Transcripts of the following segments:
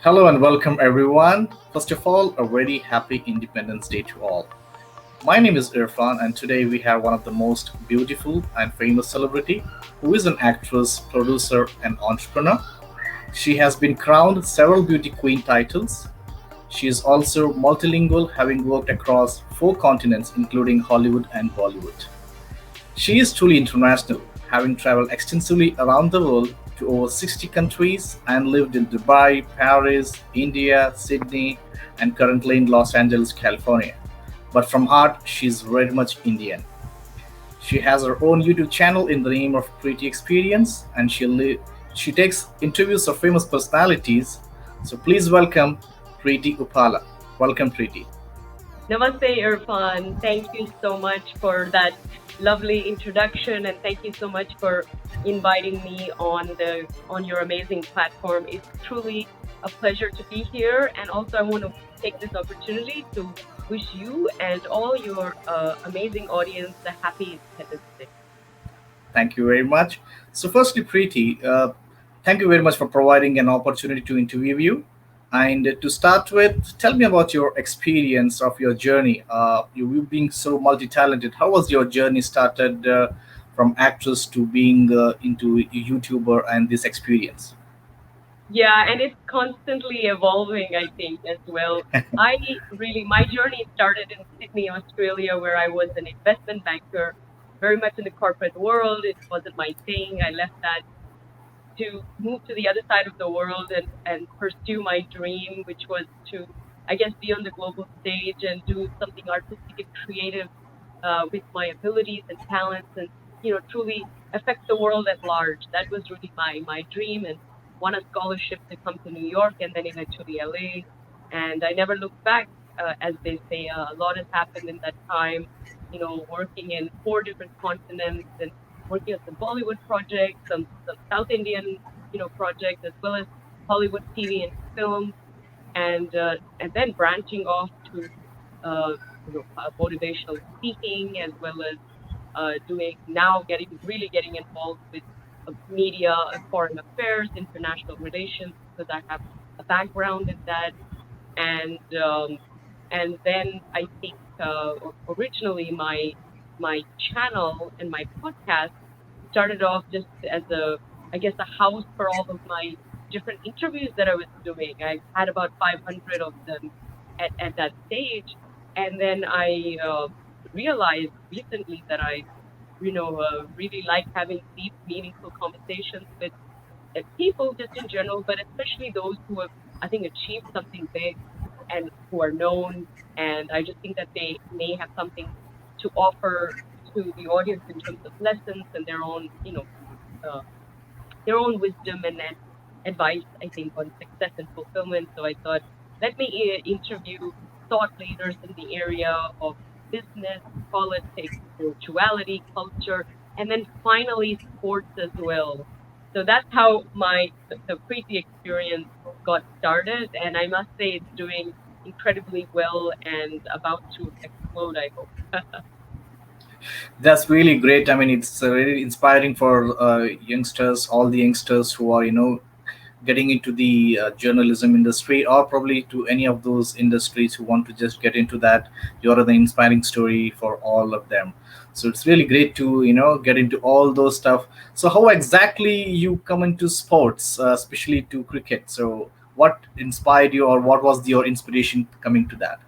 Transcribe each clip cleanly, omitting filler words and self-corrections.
Hello and welcome everyone. First of all, a very happy Independence Day to all. My name is Irfan and today we have one of the most beautiful and famous celebrity who is an actress, producer and entrepreneur. She has been crowned several beauty queen titles. She is also multilingual having worked across four continents including Hollywood and Bollywood. She is truly international, having traveled extensively around the world to over 60 countries and lived in Dubai, Paris, India, Sydney, and currently in Los Angeles, California. But from heart, she's very much Indian. She has her own YouTube channel in the name of Preity Experience, and she takes interviews of famous personalities. So please welcome Preity Upala. Welcome, Preity. Namaste, Irfan. Thank you so much for that lovely introduction, and thank you so much for inviting me on your amazing platform. It's truly a pleasure to be here, and also I want to take this opportunity to wish you and all your amazing audience a happy Independence Day. Thank you very much. So, firstly, Preeti, thank you very much for providing an opportunity to interview you. And to start with, tell me about your experience of your journey. You being so multi-talented, how was your journey started from actress to being into a YouTuber and this experience? Yeah, and it's constantly evolving, I think, as well. My journey started in Sydney, Australia, where I was an investment banker, very much in the corporate world. It wasn't my thing. I left that to move to the other side of the world and pursue my dream, which was to, I guess, be on the global stage and do something artistic and creative with my abilities and talents and, truly affect the world at large. That was really my dream and won a scholarship to come to New York and then eventually LA. And I never looked back, as they say. A lot has happened in that time, working in four different continents and working on some Bollywood projects, some South Indian, projects, as well as Hollywood TV and film, and then branching off to motivational speaking, as well as doing now getting involved with media, foreign affairs, international relations, because I have a background in that, and um, and then I think originally my channel and my podcast started off just as I guess, a house for all of my different interviews that I was doing. I had about 500 of them at that stage. And then I realized recently that I, really like having deep, meaningful conversations with people just in general, but especially those who have, I think, achieved something big and who are known. And I just think that they may have something to offer to the audience in terms of lessons and uh, their own wisdom and advice, I think, on success and fulfillment. So I thought, let me interview thought leaders in the area of business, politics, spirituality, culture, and then finally sports as well. So that's how the Preeti experience got started, and I must say it's doing incredibly well and about to explode, I hope. That's really great. I mean, it's really inspiring for youngsters, all the youngsters who are, getting into the journalism industry or probably to any of those industries who want to just get into that. You're the inspiring story for all of them. So it's really great to get into all those stuff. So how exactly you come into sports, especially to cricket? So what inspired you, or what was your inspiration coming to that?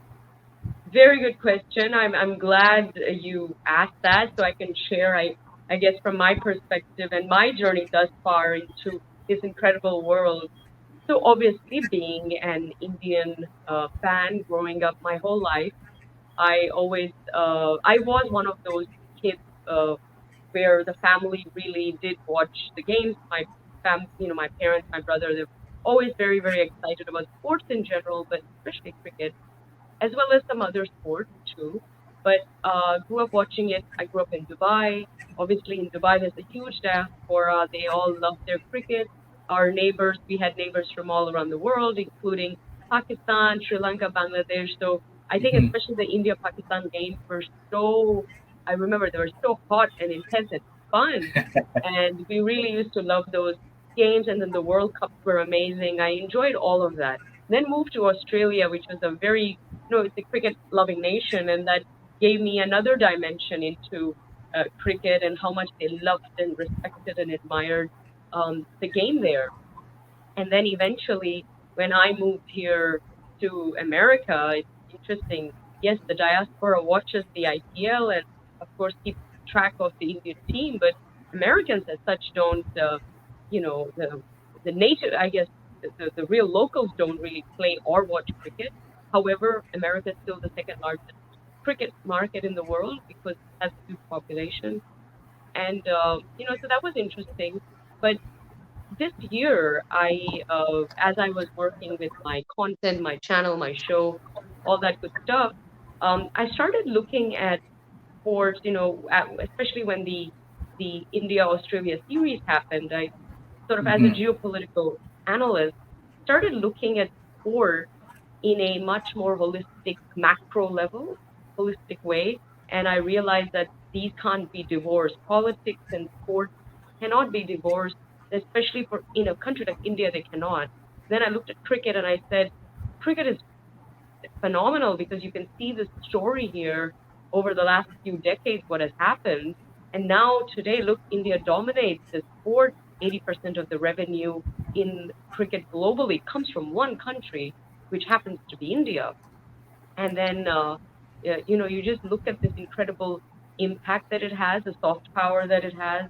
Very good question. I'm glad you asked that so I can share, I guess, from my perspective and my journey thus far into this incredible world. So obviously, being an Indian fan growing up my whole life, I was one of those kids where the family really did watch the games. My parents, my brother, they're always very, very excited about sports in general, but especially cricket, as well as some other sports too. But grew up watching it. I grew up in Dubai. Obviously, in Dubai, there's a huge diaspora. They all love their cricket. Our neighbors, we had neighbors from all around the world, including Pakistan, Sri Lanka, Bangladesh. So I think Mhm. especially the India-Pakistan games were so, I remember they were so hot and intense and fun. And we really used to love those. games, and then the World Cups were amazing. I enjoyed all of that. Then moved to Australia, which was a very, it's a cricket loving nation, and that gave me another dimension into cricket and how much they loved and respected and admired the game there. And then eventually, when I moved here to America, it's interesting. Yes, the diaspora watches the IPL and, of course, keeps track of the Indian team, but Americans as such don't, you know, the native, I guess, the real locals don't really play or watch cricket. However, America is still the second largest cricket market in the world because it has a huge population. And, so that was interesting. But this year, as I was working with my content, my channel, my show, all that good stuff, I started looking at sports, especially when the India Australia series happened. I sort of, as a Hmm. geopolitical analyst, started looking at sport in a much more holistic, macro level, holistic way. And I realized that these can't be divorced. Politics and sports cannot be divorced, especially for in a country like India, they cannot. Then I looked at cricket and I said, cricket is phenomenal because you can see the story here over the last few decades, what has happened. And now today, look, India dominates the sport. 80% of the revenue in cricket globally comes from one country, which happens to be India. And then, you just look at this incredible impact that it has, the soft power that it has,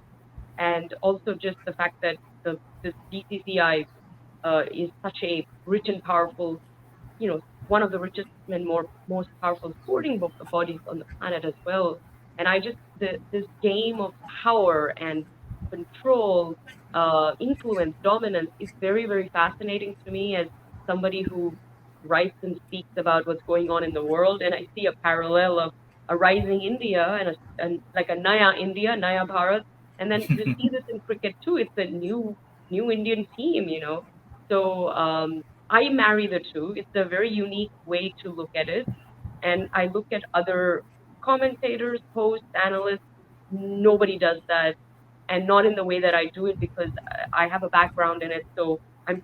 and also just the fact that this BCCI is such a rich and powerful, one of the richest and most powerful sporting bodies on the planet as well. And this game of power and control, influence, dominance is very, very fascinating to me as somebody who writes and speaks about what's going on in the world. And I see a parallel of a rising India and like a Naya India, Naya Bharat. And then to see this in cricket too, it's a new Indian team. So I marry the two. It's a very unique way to look at it. And I look at other commentators, hosts, analysts. Nobody does that, and not in the way that I do it because I have a background in it. So I'm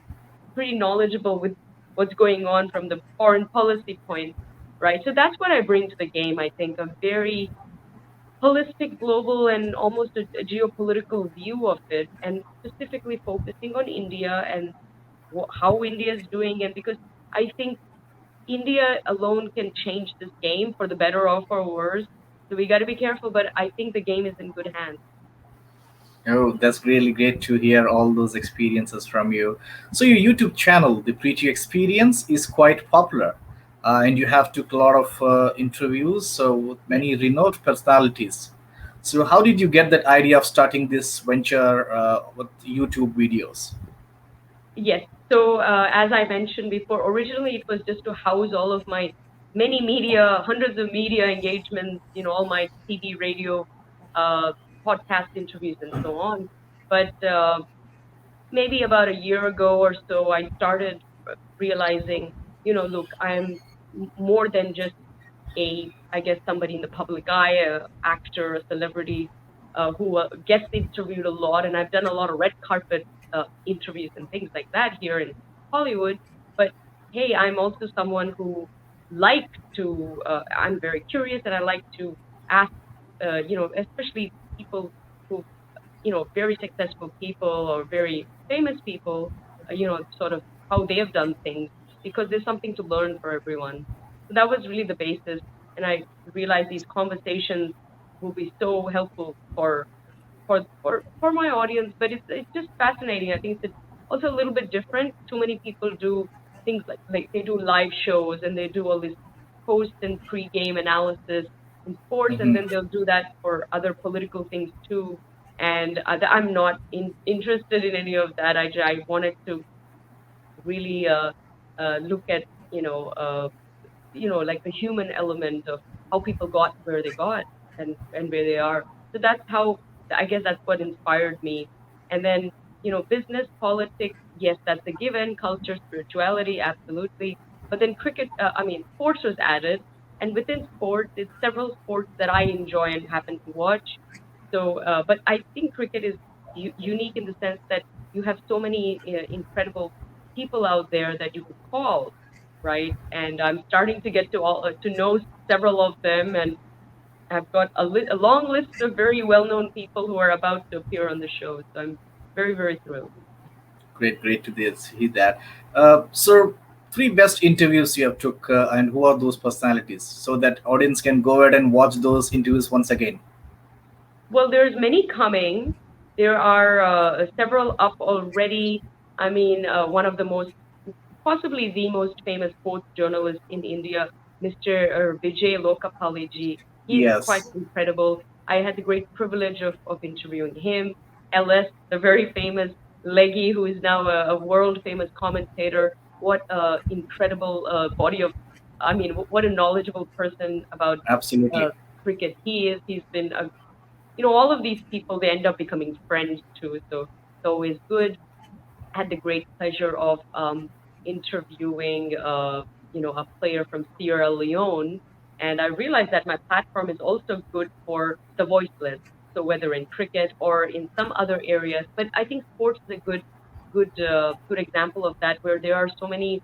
pretty knowledgeable with what's going on from the foreign policy point, right? So that's what I bring to the game. I think a very holistic, global, and almost a geopolitical view of it, and specifically focusing on India and how India is doing. And because I think India alone can change this game for the better or for worse. So we got to be careful, but I think the game is in good hands. Oh, that's really great to hear all those experiences from you. So your YouTube channel, The Preity Experience, is quite popular, and you have took a lot of interviews so with Yes. many renowned personalities. So how did you get that idea of starting this venture with YouTube videos? Yes. So as I mentioned before, originally it was just to house all of my many media, hundreds of media engagements, all my TV, radio, uh, podcast interviews, and so on. But maybe about a year ago or so, I started realizing, look, I'm more than just I guess, somebody in the public eye, a actor, a celebrity who gets interviewed a lot, and I've done a lot of red carpet interviews and things like that here in Hollywood. But hey, I'm also someone who likes to. I'm very curious, and I like to ask, especially people who very successful people or very famous people, sort of how they have done things because there's something to learn for everyone. So that was really the basis. And I realized these conversations will be so helpful for my audience. But it's just fascinating. I think it's also a little bit different. Too many people do things like they do live shows and they do all this post and pre-game analysis in sports, and Hmm. then they'll do that for other political things too. And I'm not interested in any of that. I wanted to really look at like the human element of how people got where they got and where they are. So that's how I guess that's what inspired me. And then business, politics, yes, that's a given. Culture, spirituality, absolutely. But then cricket, I mean, sports was added, and within sports, it's several sports that I enjoy and happen to watch. So, but I think cricket is unique in the sense that you have so many incredible people out there that you could call, right? And I'm starting to get to know several of them, and I've got a long list of very well-known people who are about to appear on the show. So I'm very, very thrilled. Great, great to see that. So, three best interviews you have took, and who are those personalities, so that audience can go ahead and watch those interviews once again. Well, there's many coming. There are several up already. I mean, one of the most, possibly the most famous sports journalist in India, Mr. Vijay Lokapaliji. He's quite Yes, incredible. I had the great privilege of interviewing him. LS, the very famous Leggy, who is now a world famous commentator. What a incredible body of, I mean, what a knowledgeable person about uh, absolutely. cricket he is. He's been a, all of these people, they end up becoming friends too. So it's always good. Had the great pleasure of interviewing, a player from Sierra Leone, and I realized that my platform is also good for the voiceless. So whether in cricket or in some other areas, but I think sports is a good example of that, where there are so many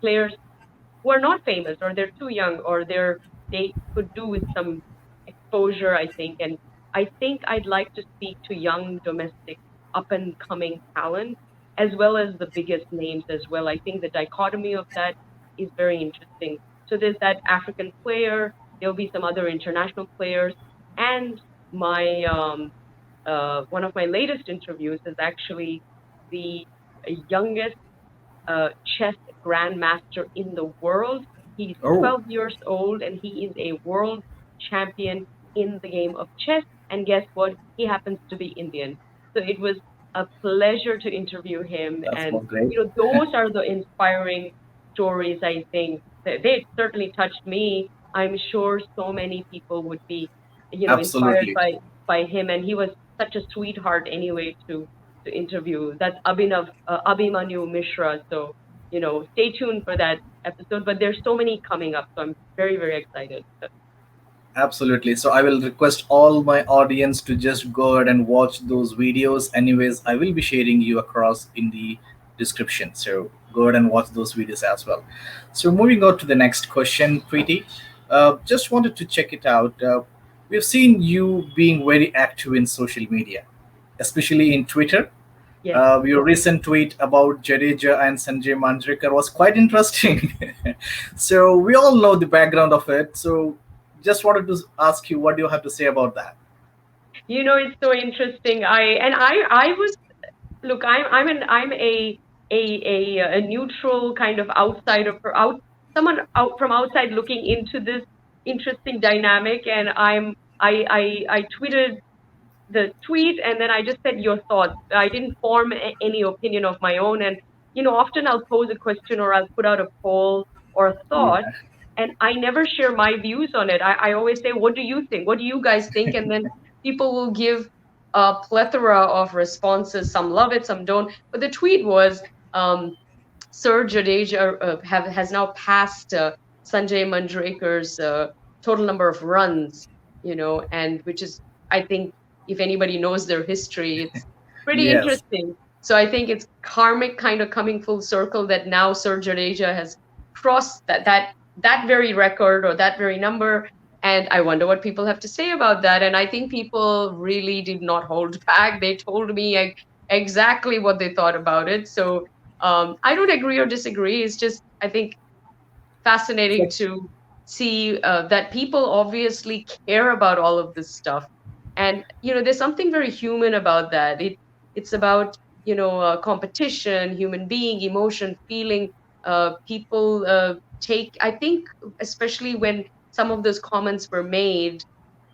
players who are not famous, or they're too young, or they could do with some exposure, I think. And I think I'd like to speak to young domestic up and coming talent as well as the biggest names as well. I think the dichotomy of that is very interesting. So there's that African player, there'll be some other international players, and my one of my latest interviews is actually the youngest chess grandmaster in the world. He's Oh, 12 years old and he is a world champion in the game of chess. And guess what? He happens to be Indian. So it was a pleasure to interview him. that's And, was great. those are the inspiring stories, I think. They certainly touched me. I'm sure so many people would be, inspired Absolutely. by him. And he was such a sweetheart anyway to interview. That's Abhimanyu Mishra. So, stay tuned for that episode. But there's so many coming up, so I'm very, very excited. Absolutely. So I will request all my audience to just go ahead and watch those videos. Anyways, I will be sharing you across in the description. So go ahead and watch those videos as well. So moving on to the next question, Preeti. Just wanted to check it out. We've seen you being very active in social media, especially in Twitter. Yes. Your recent tweet about Jadeja and Sanjay Manjrekar was quite interesting. So we all know the background of it. So just wanted to ask you, what do you have to say about that? It's so interesting. I was, look, I'm a neutral kind of outsider, someone out from outside looking into this interesting dynamic, and I tweeted the tweet, and then I just said your thoughts. I didn't form any opinion of my own. And, often I'll pose a question or I'll put out a poll or a thought, Yeah, and I never share my views on it. I always say, what do you think? What do you guys think? And then people will give a plethora of responses. Some love it, some don't. But the tweet was, um, Sir Jadeja has now passed Sanjay Manjrekar's total number of runs, and which is, I think, if anybody knows their history, it's pretty yes, interesting. So I think it's karmic kind of coming full circle that now Sir Jadeja has crossed that very record or that very number. And I wonder what people have to say about that. And I think people really did not hold back. They told me exactly what they thought about it. So I don't agree or disagree. It's just, I think, fascinating so, to see that people obviously care about all of this stuff. And, there's something very human about that. It's about, competition, human being, emotion, feeling. People take, I think, especially when some of those comments were made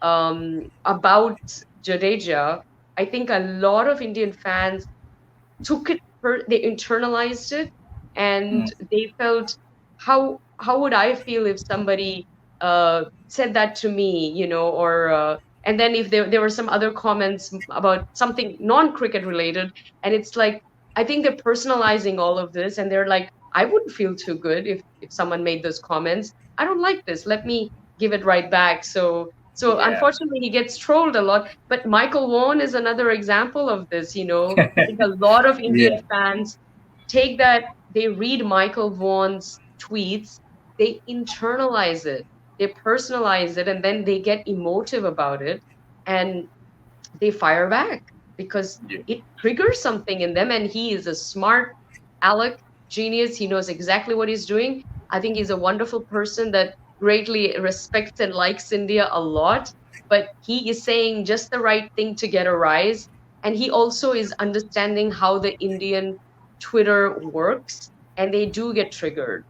about Jadeja, I think a lot of Indian fans took it they internalized it, mm, and they felt, how would I feel if somebody said that to me, or and then if there were some other comments about something non-cricket related, and it's like, I think they're personalizing all of this, and they're like, I wouldn't feel too good if someone made those comments. I don't like this, let me give it right back. So So Yeah. unfortunately, he gets trolled a lot. But Michael Vaughan is another example of this. I think a lot of Indian Yeah. fans take that, they read Michael Vaughan's tweets, they internalize it, they personalize it, and then they get emotive about it. And they fire back because Yeah. it triggers something in them. And he is a smart aleck genius. He knows exactly what he's doing. I think he's a wonderful person that greatly respects and likes India a lot, but he is saying just the right thing to get a rise. And he also is understanding how the Indian Twitter works, and they do get triggered.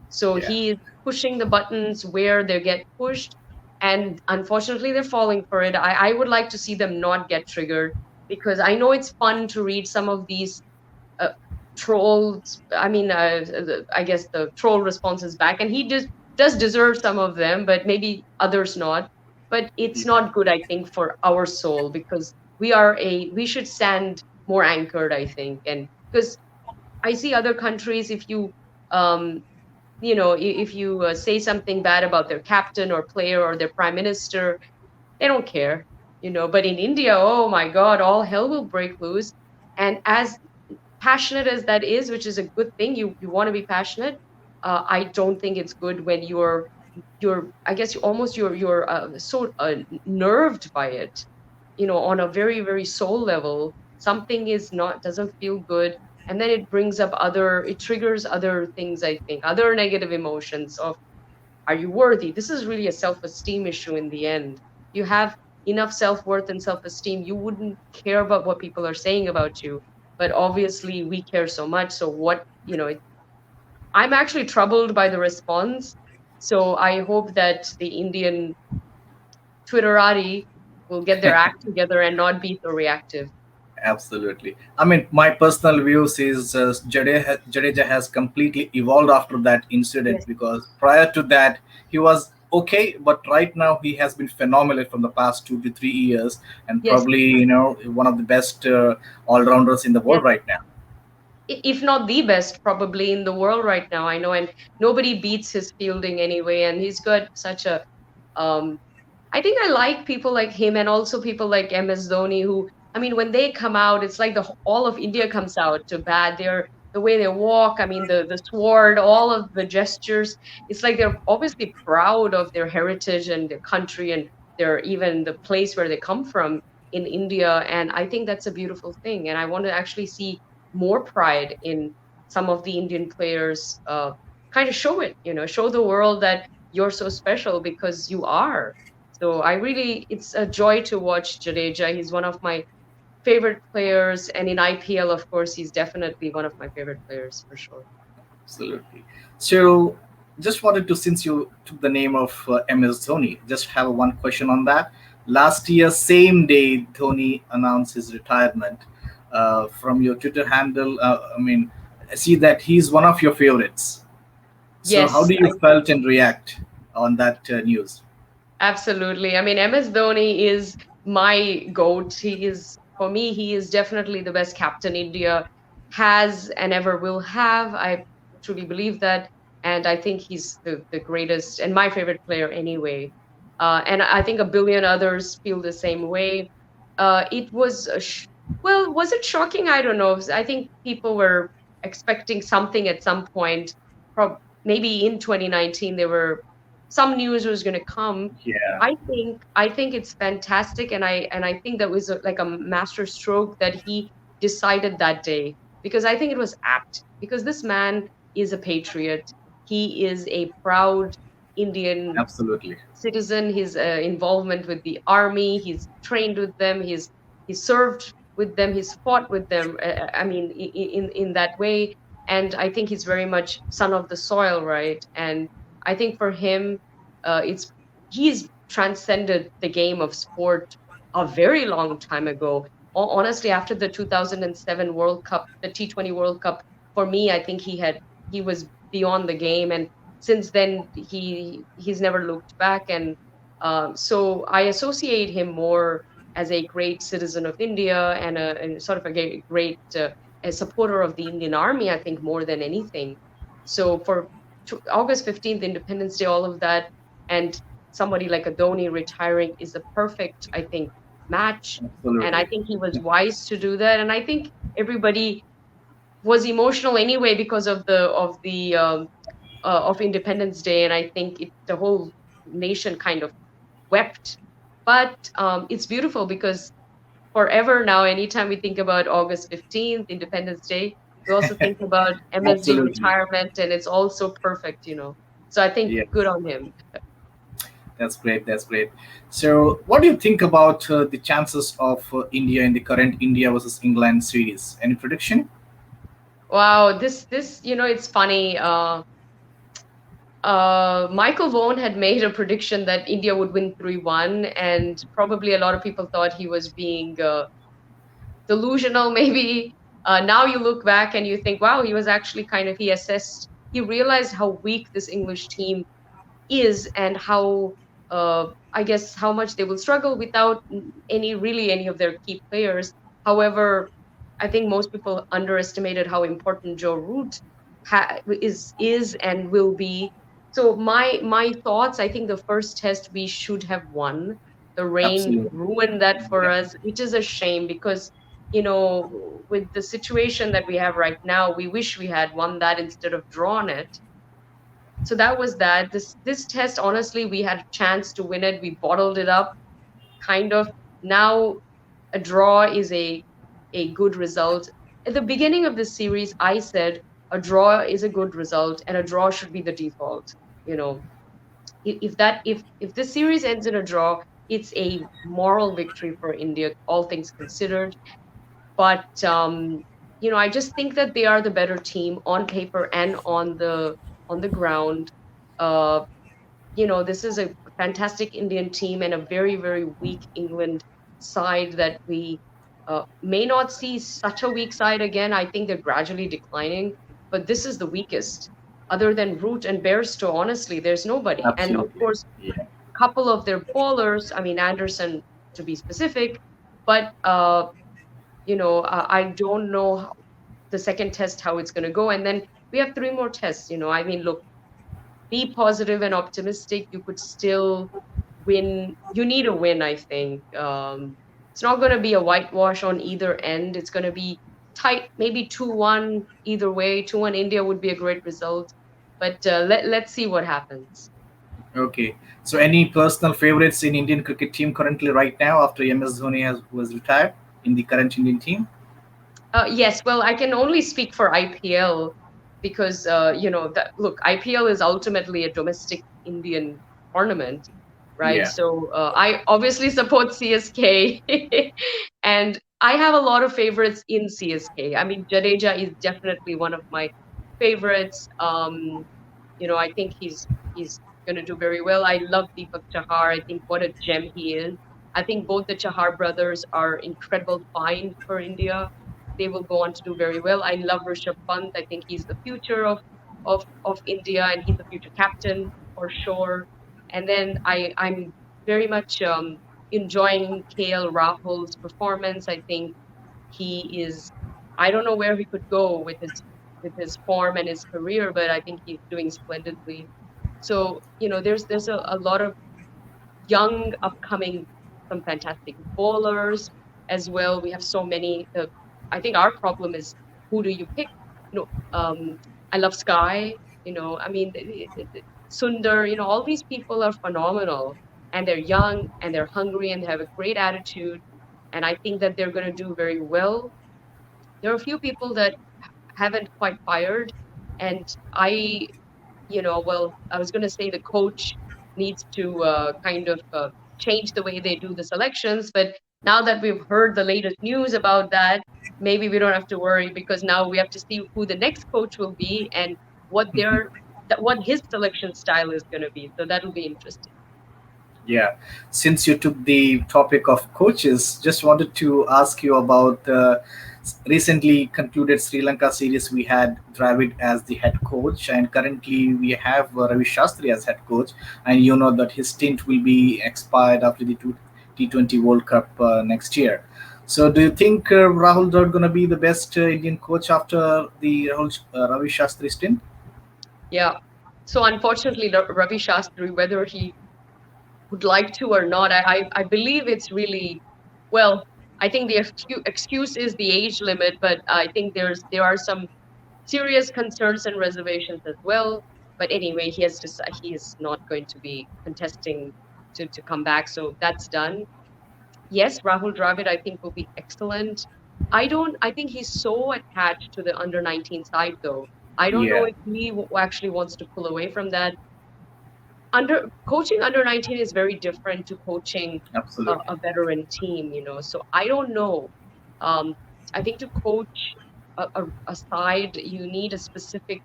So Yeah. he's pushing the buttons where they get pushed, and unfortunately, they're falling for it. I would like to see them not get triggered, because I know it's fun to read some of these uh, trolls. I mean, I guess the troll responses back, and he just does deserve some of them, but maybe others not. But it's Yeah. not good, I think, for our soul, because we should stand more anchored, I think. And because I see other countries, if you um, if you say something bad about their captain or player or their prime minister, they don't care. But in India, oh my God, all hell will break loose. And as passionate as that is, which is a good thing, you want to be passionate. I don't think it's good when you're I guess you almost you're so nerved by it, on a very, very soul level. Something is not doesn't feel good, and then it triggers other things, I think, other negative emotions of, are you worthy? This is really a self-esteem issue in the end. You have enough self-worth and self-esteem, you wouldn't care about what people are saying about you. But obviously we care so much. So I'm actually troubled by the response. So I hope that the Indian Twitterati will get their act together and not be so reactive. Absolutely. I mean, my personal views is Jadeja has completely evolved after that incident, Yes, because prior to that he was okay, but right now he has been phenomenal from the past 2 to 3 years, and yes, probably one of the best all rounders in the yes. world right now. If not the best, probably in the world right now. I know, and nobody beats his fielding anyway. And he's got such a um, I think I like people like him, and also people like MS Dhoni, who, I mean, when they come out, it's like all of India comes out to bat. The way they walk, I mean, the sword, all of the gestures. It's like they're obviously proud of their heritage and their country, and their even the place where they come from in India. And I think that's a beautiful thing. And I want to actually see more pride in some of the Indian players. Kind of show it, show the world that you're so special, because you are. So it's a joy to watch Jadeja. He's one of my favorite players, and in IPL, of course, he's definitely one of my favorite players for sure. Absolutely. So, just wanted to, since you took the name of MS Dhoni, just have one question on that. Last year, same day, Dhoni announced his retirement. From your Twitter handle, I mean, I see that he's one of your favorites. So, how Yes, do you felt and react on that news? absolutely. I mean, MS Dhoni is my goat. For me, he is definitely the best captain India has and ever will have. I truly believe that. And I think he's the greatest and my favorite player anyway. And I think a billion others feel the same way. It was, well, was it shocking? I don't know. I think people were expecting something at some point. Maybe in 2019, some news was going to come. Yeah, I think it's fantastic, and I think that was like a master stroke that he decided that day, because I think it was apt, because this man is a patriot. He is a proud Indian absolutely. citizen. His involvement with the army, he's trained with them, he's served with them, he's fought with them. I mean, in that way. And I think he's very much son of the soil, right? And I think for him, it's he's transcended the game of sport a very long time ago. Honestly, after the 2007 World Cup, the T20 World Cup, for me, I think he was beyond the game. And since then he's never looked back. And so I associate him more as a great citizen of India, and sort of a great a supporter of the Indian Army, I think, more than anything. So for August 15th, Independence Day, all of that. And somebody like a Dhoni retiring is a perfect, I think, match. And I Absolutely. think he was wise to do that. And I think everybody was emotional anyway because of Independence Day, and I think the whole nation kind of wept. But it's beautiful because forever now, anytime we think about August 15th, Independence Day, we also think about MSD Absolutely. retirement, and it's also perfect, you know. So I think Yes. good on him. That's great. That's great. So, what do you think about the chances of India in the current India versus England series? Any prediction? Wow, it's funny. Michael Vaughan had made a prediction that India would win 3-1, and probably a lot of people thought he was being delusional, maybe. Now you look back and you think, wow, he was actually he realized how weak this English team is, and how I guess how much they will struggle without any of their key players. However, I think most people underestimated how important Joe Root is and will be. So my thoughts, I think the first test we should have won. The rain Absolutely. ruined that for Yeah. us, which is a shame because with the situation that we have right now, we wish we had won that instead of drawn it. So that was that. This test, honestly, we had a chance to win it. We bottled it up, kind of. Now a draw is a good result. At the beginning of this series, I said a draw is a good result, and a draw should be the default. You know, if this series ends in a draw, it's a moral victory for India, all things considered. But I just think that they are the better team on paper and on the ground. Uh, this is a fantastic Indian team and a very, very weak England side that we may not see such a weak side again. I think they're gradually declining, but this is the weakest. Other than Root and Bairstow, honestly, there's nobody. And of Absolutely. course, Yeah. a couple of their bowlers, I mean, Anderson to be specific, but I don't know the second test how it's going to go. And then we have three more tests. I mean, look, be positive and optimistic. You could still win. You need a win, I think. It's not going to be a whitewash on either end. It's going to be tight, maybe 2-1 either way. 2-1 India would be a great result. But let's see what happens. Okay. So, any personal favorites in Indian cricket team currently right now after MS Dhoni was retired in the current Indian team? Yes, well, I can only speak for IPL because that look, IPL is ultimately a domestic Indian tournament, right? Yeah. So I obviously support CSK, and I have a lot of favorites in CSK. I mean, Jadeja is definitely one of my favorites. I think he's going to do very well. I love Deepak Chahar. I think what a gem he is. I think both the Chahar brothers are incredible find for India. They will go on to do very well. I love Rishabh Pant. I think he's the future of India, and he's the future captain for sure. And then I'm very much enjoying KL Rahul's performance. I think he is. I don't know where he could go with his form and his career, but I think he's doing splendidly. So there's a lot of young upcoming, some fantastic bowlers as well. We have so many. I think our problem is who do you pick? I love Sky. I mean, Sundar. All these people are phenomenal, and they're young and they're hungry and they have a great attitude, and I think that they're going to do very well. There are a few people that haven't quite fired, and well, I was going to say the coach needs to kind of change the way they do the selections. But now that we've heard the latest news about that, maybe we don't have to worry because now we have to see who the next coach will be and what his selection style is going to be. So that'll be interesting. Yeah, since you took the topic of coaches, just wanted to ask you about the recently concluded Sri Lanka series. We had Dravid as the head coach, and currently we have Ravi Shastri as head coach. And you know that his stint will be expired after the T20 World Cup next year. So, do you think Rahul Dravid going to be the best Indian coach after the Ravi Shastri stint? Yeah. So unfortunately, Ravi Shastri, whether he would like to or not. I believe it's really, well, I think the excuse is the age limit, but I think there are some serious concerns and reservations as well. But anyway, he is not going to be contesting to come back, so that's done. Yes, Rahul Dravid, I think, will be excellent. I think he's so attached to the under 19 side, though. I don't know Yeah, if he actually wants to pull away from that. Coaching under 19 is very different to coaching absolutely. a veteran team, So I don't know. Um, I think to coach a side, you need a specific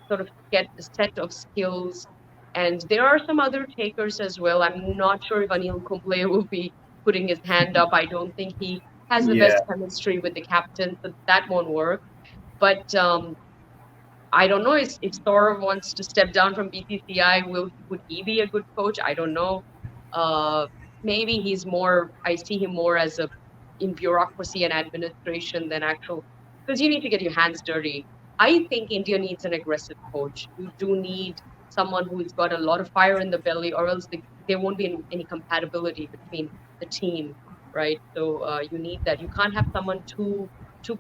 sort of get a set of skills. And there are some other takers as well. I'm not sure if Anil Kumble will be putting his hand up. I don't think he has the Yeah, best chemistry with the captain, so that won't work. But I don't know if Saurav wants to step down from BCCI. Would he be a good coach? I don't know. Uh, Maybe he's more. I see him more as a in bureaucracy and administration than actual, because you need to get your hands dirty. I think India needs an aggressive coach. You do need someone who's got a lot of fire in the belly, or else there won't be any compatibility between the team, right? So you need that. You can't have someone too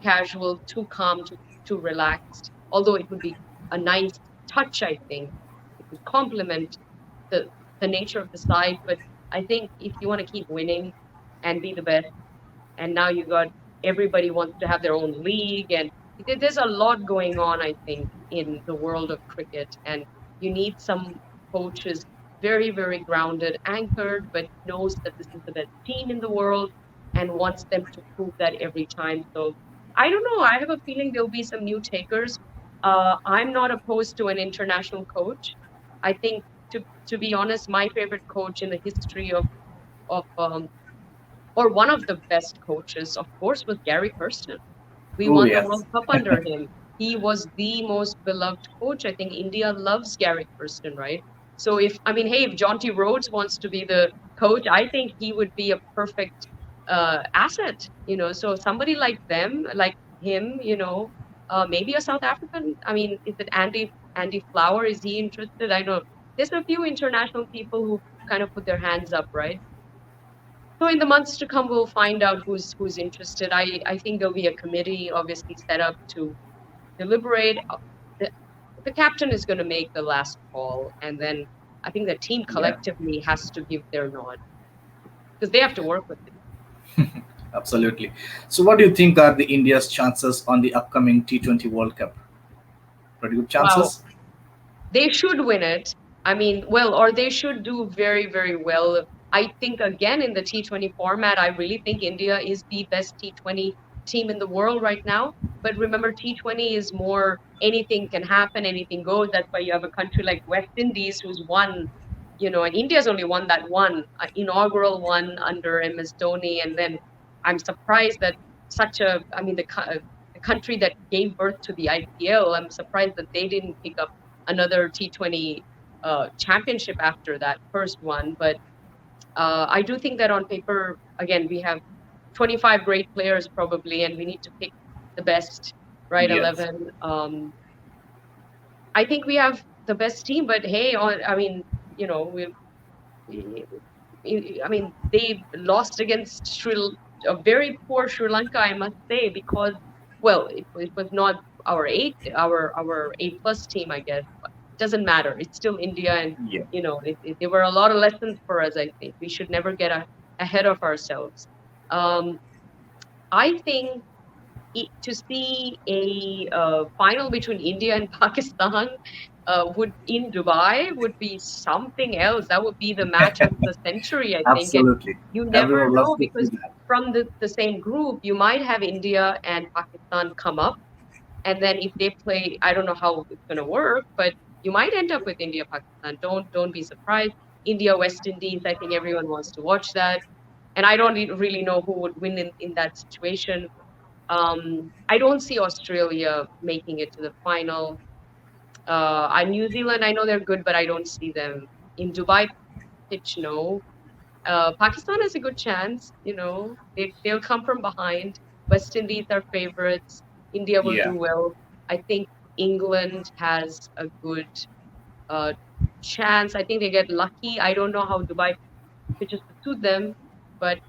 casual, too calm, too relaxed. Although it would be a nice touch, I think it would complement the the nature of the side. But I think if you want to keep winning and be the best, and now you got everybody wants to have their own league, and there's a lot going on, I think, in the world of cricket, and you need some coaches very grounded, anchored, but knows that this is the best team in the world and wants them to prove that every time. So I don't know, I have a feeling there'll be some new takers. I'm not opposed to an international coach. I think, to be honest, my favorite coach in the history of or one of the best coaches, of course, was Gary Kirsten. We Oh won the yes. World Cup under him. He was the most beloved coach. I think India loves Gary Kirsten, right? So I mean, hey, if Jonty Rhodes wants to be the coach, I think he would be a perfect asset, So somebody like them, like him, maybe a South African. I mean, is it Andy Flower? Is he interested? I know there's a few international people who kind of put their hands up, right? So in the months to come, we'll find out who's interested. I think there'll be a committee obviously set up to deliberate. The, the captain is going to make the last call, and then I think the team Yeah, collectively has to give their nod because they have to work with it. absolutely. So, what do you think are the India's chances on the upcoming T20 World Cup? Pretty good Wow, chances. they should win it. I mean, well, or they should do very well. I think again in the T20 format, I really think India is the best T20 team in the world right now. But remember, T20 is more anything can happen, anything goes. That's why you have a country like West Indies who's won, and India's only won that one inaugural one under MS Dhoni. And then I'm surprised that I mean, the country that gave birth to the IPL, I'm surprised that they didn't pick up another T20 championship after that first one. But I do think that on paper, again, we have 25 great players probably, and we need to pick the best, right? Yes. 11. I think we have the best team, but hey, I mean, I mean, they lost against a very poor Sri Lanka, I must say, because, well, it was not our A plus team, I guess. But it doesn't matter. It's still India, and Yeah. there were a lot of lessons for us. I think we should never get ahead of ourselves. Um, I think to see a final between India and Pakistan would in Dubai would be something else. That would be the match of the century, I think. And Absolutely. you never Everyone loves know to see because that. from the same group, you might have India and Pakistan come up, and then if they play, I don't know how it's going to work, but you might end up with India Pakistan. Don't be surprised. India West Indies. I think everyone wants to watch that, and I don't really know who would win in that situation. I don't see Australia making it to the final. New Zealand, I know they're good, but I don't see them in Dubai pitch. No, Pakistan has a good chance. They'll come from behind. West Indies are favorites. India will Yeah. do well. I think England has a good uh, chance. I think they get lucky. I don't know how Dubai. pitches to suit them, but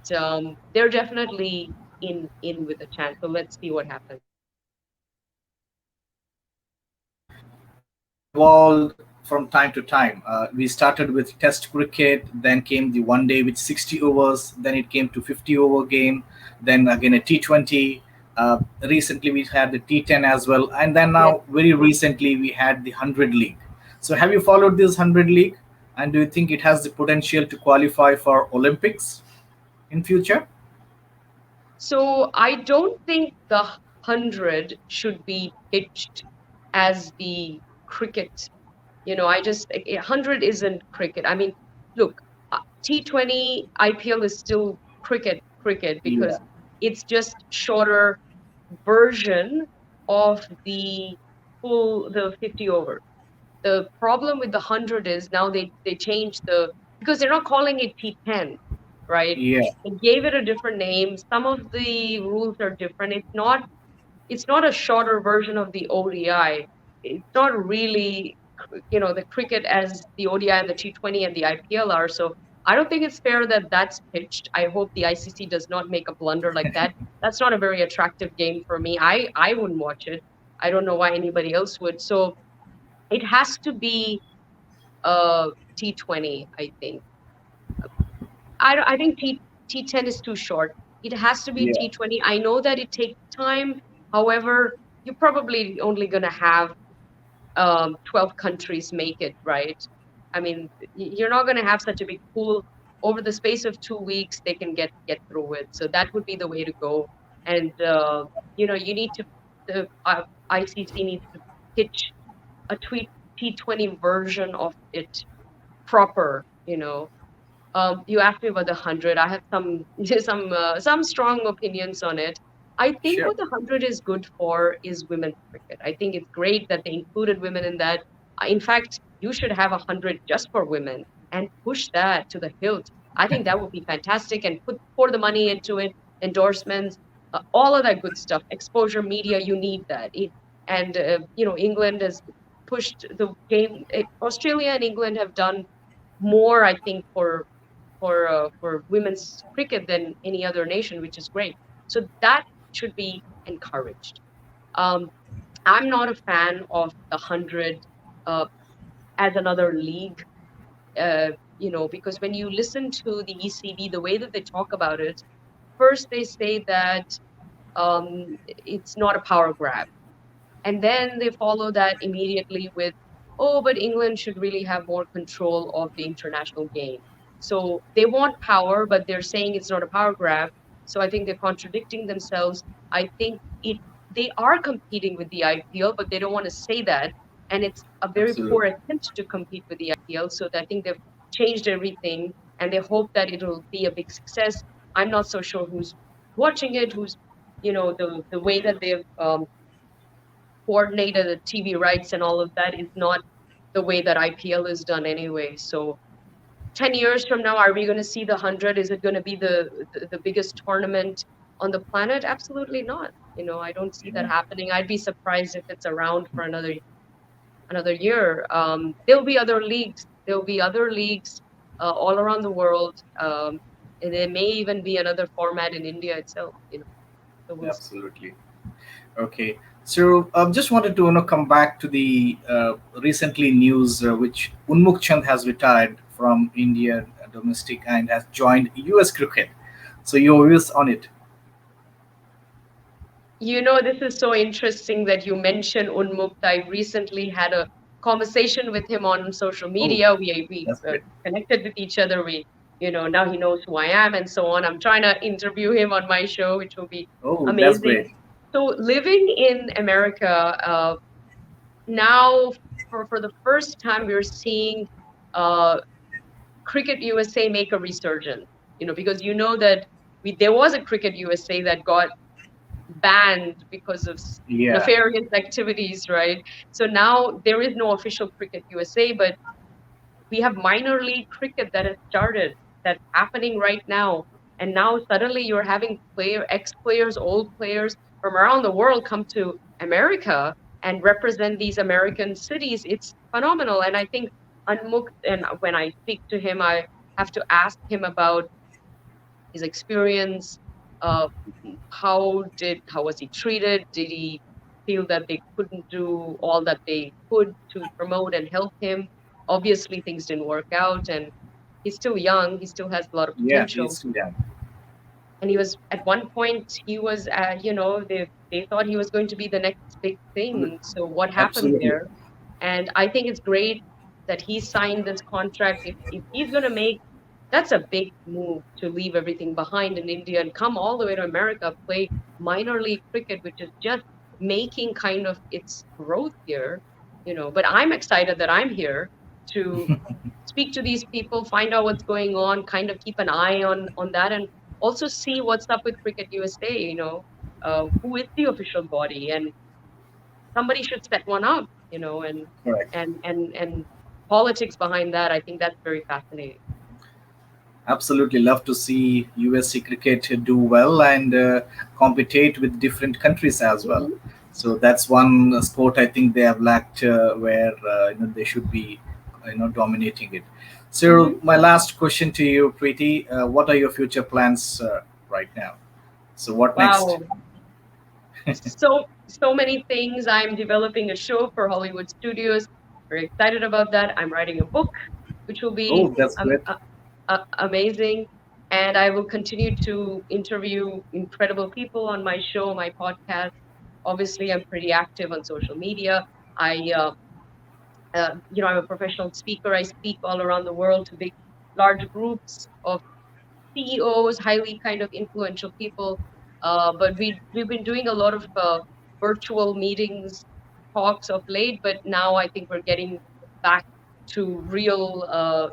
they're definitely in with a chance. So let's see what happens. Cricket evolved from time to time. We started with Test cricket, then came the one day with 60 overs, then it came to 50 over game, then again a T20. Recently, we had the T10 as well, and then Yes. now, very recently, we had the 100 League. So, have you followed this 100 League? And do you think it has the potential to qualify for Olympics in future? So I don't think the 100 should be pitched as the cricket. I just 100 isn't cricket. I mean, look, T20 IPL is still cricket Yeah, because it's just shorter version of the 50 over. The problem with the 100 is now they changed because they're not calling it T10, right? yeah, They gave it a different name. Some of the rules are different. It's not a shorter version of the ODI. It's not really, the cricket as the ODI and the T20 and the IPL are. So I don't think it's fair that that's pitched. I hope the ICC does not make a blunder like that. That's not a very attractive game for me. I wouldn't watch it. I don't know why anybody else would. So it has to be T20, I think. I think T10 is too short. It has to be yeah, T20. I know that it takes time. However, you're probably only going to have 12 countries make it, right? I mean, you're not going to have such a big pool. Over the space of 2 weeks, they can get through it. So that would be the way to go. And, you need to, the ICC needs to pitch a T20 version of it proper. You asked me about the 100. I have some some strong opinions on it. I think sure. what the 100 is good for is women's cricket. I think it's great that they included women in that. In fact, you should have a 100 just for women and push that to the hilt. I think that would be fantastic and pour the money into it, endorsements, all of that good stuff, exposure, media. You need that. And England has pushed the game. Australia and England have done more, I think, for women's cricket than any other nation, which is great. So that should be encouraged. Um, I'm not a fan of the 100 uh, as another league, because when you listen to the ECB, the way that they talk about it, first they say that it's not a power grab. And then they follow that immediately with, oh, but England should really have more control of the international game. So they want power, but they're saying it's not a power grab. So I think they're contradicting themselves. I think they are competing with the IPL, but they don't want to say that. And it's a very poor Absolutely. attempt to compete with the IPL. So I think they've changed everything and they hope that it'll be a big success. I'm not so sure who's watching it, who's, the way that they've coordinated the TV rights and all of that is not the way that IPL is done anyway. So 10 years from now, are we going to see the 100? Is it going to be the biggest tournament on the planet? Absolutely not. I don't see that Yeah, happening. I'd be surprised if it's around for another year. There'll be other leagues. There'll be other leagues all around the world. And there may even be another format in India itself. So we'll see. absolutely. Okay, so just wanted to come back to the recently news which Unmukh Chand has retired from Indian domestic and has joined US cricket. So your views on it? This is so interesting that you mentioned Unmukt. I recently had a conversation with him on social Oh, media. We that's great. connected with each other. Now he knows who I am and so on. I'm trying to interview him on my show, which will be Oh, that's amazing. great. So living in America now, for the first time, we're seeing uh, Cricket USA make a resurgence. Because that there was a Cricket USA that got banned because of Yeah, nefarious activities, right? So now there is no official Cricket USA, but we have minor league cricket that has started, that's happening right now. And now suddenly you're having ex-players, old players from around the world come to America and represent these American cities. It's phenomenal. And I think Unmukt, and when I speak to him, have to ask him about his experience. Uh, how was he treated? Did he feel that they couldn't do all that they could to promote and help him? Obviously, things didn't work out, and he's still young. He still has a lot of Yeah, potential. he's too young. And he was at one point he was they thought he was going to be the next big thing. So what happened Absolutely. there? And I think it's great that he signed this contract. If he's going to make, that's a big move to leave everything behind in India and come all the way to America, play minor league cricket, which is just making kind of its growth here, But I'm excited that I'm here to speak to these people, find out what's going on, kind of keep an eye on that, and also see what's up with Cricket USA. Who is the official body, and somebody should set one up, Correct. and politics behind that. I think that's very fascinating. Absolutely love to see USC cricket do well and compete with different countries as well. Hmm. So that's one sport I think they have lacked where they should be dominating it. So Hmm. my last question to you, Preeti, what are your future plans right now? So what next? Wow, so many things. I'm developing a show for Hollywood studios. Very excited about that. I'm writing a book, which will be Oh, that's great. amazing. And I will continue to interview incredible people on my show, my podcast. Obviously, I'm pretty active on social media. I'm a professional speaker. I speak all around the world to big, large groups of CEOs, highly kind of influential people. But we've been doing a lot of virtual meetings, talks of late. But now I think we're getting back to real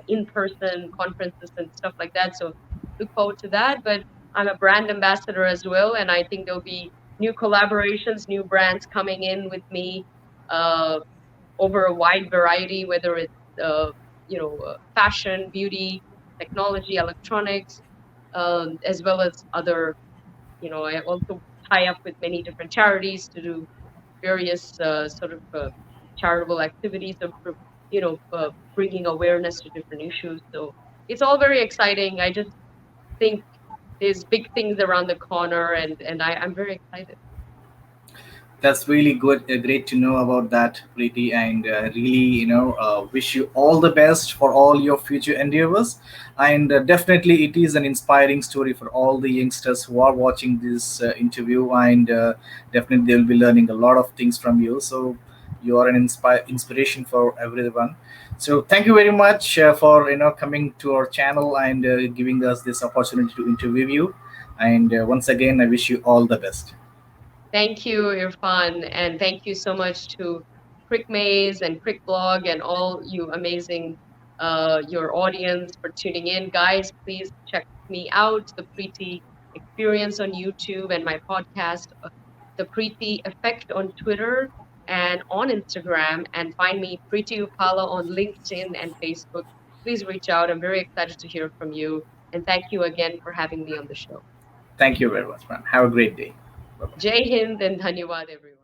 in-person conferences and stuff like that. So look forward to that. But I'm a brand ambassador as well, and I think there'll be new collaborations, new brands coming in with me. Uh, Over a wide variety, whether it's fashion, beauty, technology, electronics, as well as other. I also tie up with many different charities to do various sort of charitable activities of bringing awareness to different issues. So it's all very exciting. I just think there's big things around the corner, and I'm very excited. That's really good. Great to know about that, Preeti, and really, wish you all the best for all your future endeavors. And definitely, it is an inspiring story for all the youngsters who are watching this interview, and definitely they'll be learning a lot of things from you. So you are an inspiration for everyone. So thank you very much for coming to our channel and giving us this opportunity to interview you. And once again, I wish you all the best. Thank you, Irfan, and thank you so much to Cricmaze and Cricblog and all you amazing your audience for tuning in. Guys, please check me out, the Preity Experience on YouTube and my podcast, the Preity Effect on Twitter and on Instagram, and find me Preity Upala on LinkedIn and Facebook. Please reach out. I'm very excited to hear from you, and thank you again for having me on the show. Thank you very much, man. Have a great day. Bye bye. Jai Hind and Dhanyawad, everyone.